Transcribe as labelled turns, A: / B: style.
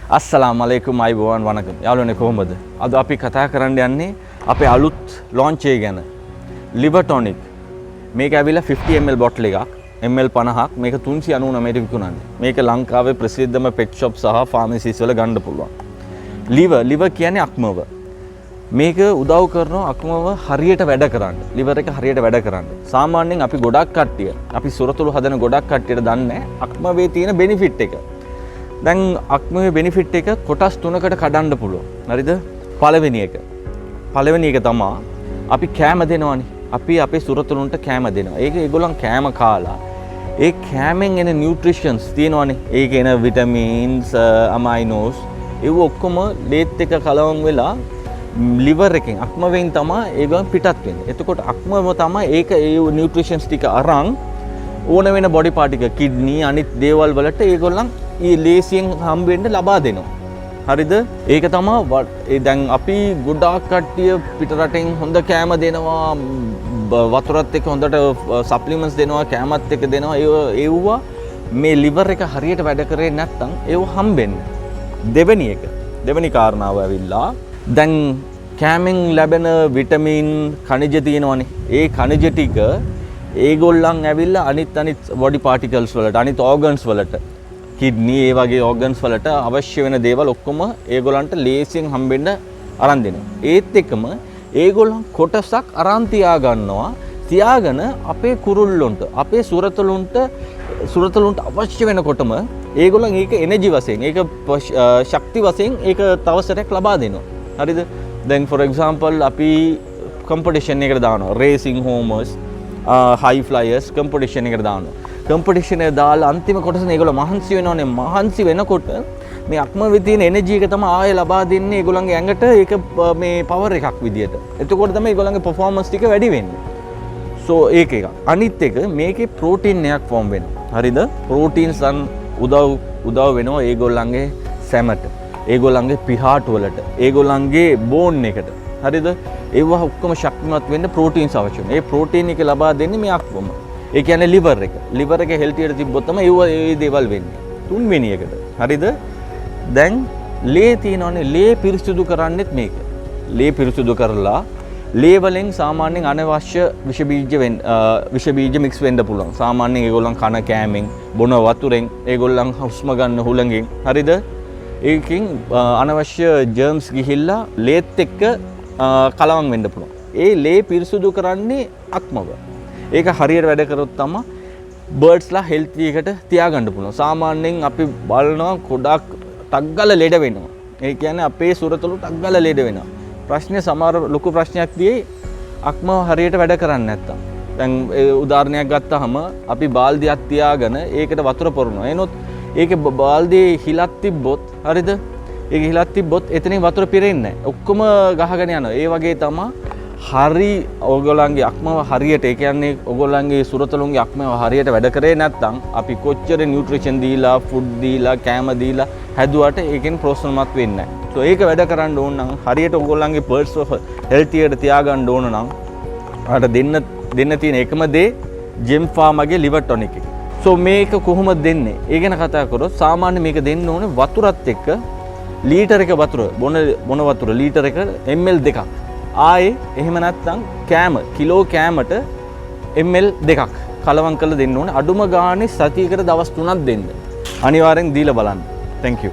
A: අස්සලාමුඅලයිකුම් අයිබෝවන් වණකම්. යාළුවනේ කොහොමද? අද අපි කතා කරන්න යන්නේ අපේ අලුත් launch එක ගැන. liver tonic. මේක ඇවිල්ලා 50 ml bottle එකක්. ml 50ක්. මේක 399ට විකුණන්නේ. මේක ලංකාවේ ප්‍රසිද්ධම pet shop සහ pharmacies වල ගන්න පුළුවන්. liver කියන්නේ අක්මව. මේක උදව් කරනවා අක්මව හරියට වැඩ කරන්න. liver එක හරියට වැඩ කරන්න. සාමාන්‍යයෙන් අපි ගොඩක් කට්ටිය අපි සොරතුළු හදන ගොඩක් කට්ටියට දන්නේ අක්මවේ තියෙන benefit එක. දැන් අක්මවේ benefit එක කොටස් තුනකට කඩන්න පුළුවන්. හරිද? පළවෙනි එක තමයි අපි කෑම දෙනවනේ. අපි අපේ සුරතලුන්ට කෑම දෙනවා. ඒක ඒගොල්ලන් කෑම කාලා ඒ කෑමෙන් එන නියුට්‍රිෂන්ස් තියෙනවනේ. ඒක එන විටමින්ස්, අමයිනෝස් ඒව ඔක්කොම ලේත් එක කලවම් වෙලා liver එකෙන් අක්මවෙන් තමයි ඒගොල්ලන් පිටත් වෙන්නේ. එතකොට අක්මව තමයි ඒක ඒ නියුට්‍රිෂන්ස් ටික අරන් ඕන වෙන බොඩි පාර්ට් එක කිඩ්නි අනිත් දේවල් වලට ඒගොල්ලන් ඊ ලේසියෙන් හම්බ වෙන්න ලබා දෙනවා. හරිද? ඒක තමයි දැන් අපි ගොඩාක් කට්ටිය පිට රටෙන් හොඳ කෑම දෙනවා, වතුරත් එක්ක හොඳට සප්ලිමන්ට්ස් දෙනවා, කෑමත් එක්ක දෙනවා. ඒවා මේ liver එක හරියට වැඩ කරේ නැත්නම් ඒව හම්බෙන්නේ. දෙවෙනි කාරණාව ඇවිල්ලා දැන් කෑමෙන් ලැබෙන විටමින් ඛනිජ තියෙනවනේ. ඒ ඛනිජ ටික ඒගොල්ලන් ඇවිල්ලා අනිත් බොඩි පාටිකල්ස් වලට, අනිත් ඕගන්ස් වලට, කිඩ්නි ඒ වගේ ඕගන්ස් වලට අවශ්‍ය වෙන දේවල් ඔක්කොම ඒගොල්ලන්ට ලේසියෙන් හම්බෙන්න අරන් දෙනවා. ඒත් එක්කම ඒගොල්ලන් කොටසක් අරන් තියා ගන්නවා. තියාගෙන අපේ කුරුල්ලොන්ට, අපේ සුරතලුන්ට අවශ්‍ය වෙනකොටම ඒගොල්ලන් ඒක එනර්ජි වශයෙන්, ඒක ශක්ති වශයෙන් ඒක තවසරයක් ලබා දෙනවා. හරිද? දැන් for example අපි competition එකකට දානවා. racing homers, high flyers competition එකට දානවා. competition එක දාලා අන්තිම කොටසනේ ඒගොල්ලෝ මහන්සි වෙනවනේ. මහන්සි වෙනකොට මේ අක්මවේ තියෙන එනර්ජි එක තමයි ආයෙ ලබා දෙන්නේ ඒගොල්ලන්ගේ ඇඟට. ඒක මේ පවර් එකක් විදියට. එතකොට තමයි ඒගොල්ලන්ගේ performance ටික වැඩි වෙන්නේ. so ඒක එක. අනිත් එක මේකේ ප්‍රෝටීන් එකක් ෆෝම් වෙනවා. හරිද? ප්‍රෝටීන්ස් උදව් වෙනවා ඒගොල්ලන්ගේ සැමට, ඒගොල්ලන්ගේ පිහාටු වලට, ඒගොල්ලන්ගේ බෝන් එකට. හරිද? ඒවා ඔක්කොම ශක්තිමත් වෙන්න ප්‍රෝටීන්ස් අවශ්‍ය වෙනවා. ඒ ප්‍රෝටීන් එක ලබා දෙන්නේ මේ අක්මම. ඒ කියන්නේ liver එක හෙල්තියට තිබ්බොත් තමයි ඒ දේවල් වෙන්නේ. තුන්වෙනි එකට. හරිද? දැන් ලේ තියෙනවනේ. ලේ පිරිසිදු කරන්නෙත් මේක. ලේ පිරිසිදු කරලා ලේ වලින් සාමාන්‍යයෙන් අනවශ්‍ය විෂ බීජ මික්ස් වෙන්න පුළුවන්. සාමාන්‍යයෙන් ඒගොල්ලන් කන කෑමෙන්, බොන වතුරෙන්, ඒගොල්ලන් හුස්ම ගන්න හුළඟෙන්. හරිද? ඒකෙන් අනවශ්‍ය ජර්ම්ස් ගිහිල්ලා ලේත් එක්ක කලවම් වෙන්න පුළුවන්. ඒ ලේ පිරිසිදු කරන්නේ අක්මව. ඒක හරියට වැඩ කරොත් තමයි බර්ඩ්ස්ලා හෙල්ති එකට තියාගන්න පුළුවන්. සාමාන්‍යයෙන් අපි බලනවා ගොඩක් ටග්ගල ලෙඩ වෙනවා. ඒ කියන්නේ අපේ සුරතලු ටග්ගල ලෙඩ වෙනවා. ප්‍රශ්නේ සමහර ලොකු ප්‍රශ්නයක් තියෙයි අක්මව හරියට වැඩ කරන්නේ නැත්තම්. දැන් උදාහරණයක් ගත්තාම අපි බාල්දියක් තියාගෙන ඒකට වතුර පොරනවා. එනොත් ඒකේ බාල්දියේ හිලක් තිබ්බොත්, හරිද? ඒකේ හිලක් තිබ්බොත් එතනින් වතුර පිරෙන්නේ නැහැ. ඔක්කොම ගහගෙන යනවා. ඒ වගේ තමයි හරි ඔයගොල්ලන්ගේ අක්මව හරියට, ඒ කියන්නේ ඔයගොල්ලන්ගේ සුරතලුන්ගේ අක්මව හරියට වැඩ කරේ නැත්නම් අපි කොච්චර නියුට්‍රිෂන් දීලා, ෆුඩ් දීලා, කෑම දීලා හැදුවට ඒකෙන් ප්‍රොසෙස්මත් වෙන්නේ නැහැ. so ඒක වැඩ කරන්න ඕන නම් හරියට ඔයගොල්ලන්ගේ පර්ස් හෙල්තියට තියාගන්න ඕන නම් අර දෙන්න තියෙන එකම දේ ජෙම් ෆාර්මාගේ liver tonic එක. so මේක කොහොමද දෙන්නේ? ඒ ගැන කතා කරොත් සාමාන්‍ය මේක දෙන්න ඕනේ වතුරත් එක්ක ලීටර එක වතුර බොන වතුර ලීටර එක ml 2ක්. ආයේ එහෙම නැත්නම් කිලෝ කෑමට ml 2ක් කලවම් කරලා දෙන්න ඕනේ. අඩුම ගානේ සතියකට දවස් 3ක් දෙන්න. අනිවාර්යෙන් දීලා බලන්න. thank you.